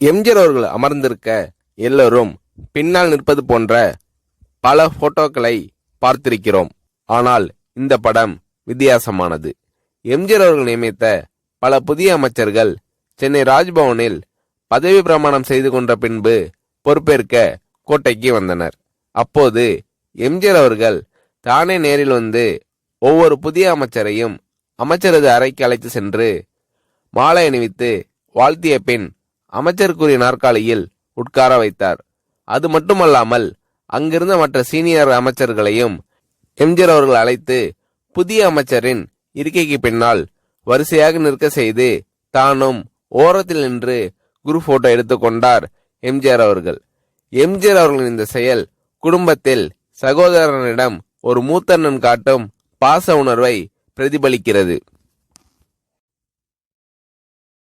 எம்ஜிஆர் அவர்கள் அமர்ந்திருக்க எல்லோரும் பின்னால் நிற்பது போன்ற பல போட்டோக்களை பார்த்திருக்கிறோம். ஆனால் இந்த படம் வித்தியாசமானது. எம்ஜிஆர் அவர்கள் நியமித்த பல புதிய அமைச்சர்கள் சென்னை ராஜ்பவனில் பதவி பிரமாணம் செய்து கொண்ட பின்பு பொறுப்பேற்க கோட்டைக்கு வந்தனர். அப்போது எம்ஜிஆர் அவர்கள் தானே நேரில் வந்து ஒவ்வொரு புதிய அமைச்சரையும் அமைச்சரது அறைக்கு அழைத்து சென்று மாலை அணிவித்து வாழ்த்திய பின் அமைச்சருக்குரிய நாற்காலியில் உட்கார வைத்தார். அது மட்டுமல்லாமல் அங்கிருந்த மற்ற சீனியர் அமைச்சர்களையும் எம்ஜிஆர் அவர்கள் அழைத்து புதிய அமைச்சரின் இருக்கைக்கு பின்னால் வரிசையாக நிற்க செய்து தானும் ஓரத்தில் நின்று குரூப் போட்டோ எடுத்துக்கொண்டார் எம்ஜிஆர் அவர்கள். எம்ஜிஆர் அவர்களின் இந்த செயல் குடும்பத்தில் சகோதரனிடம் ஒரு மூத்தண்ணன் காட்டும் பாச உணர்வை பிரதிபலிக்கிறது.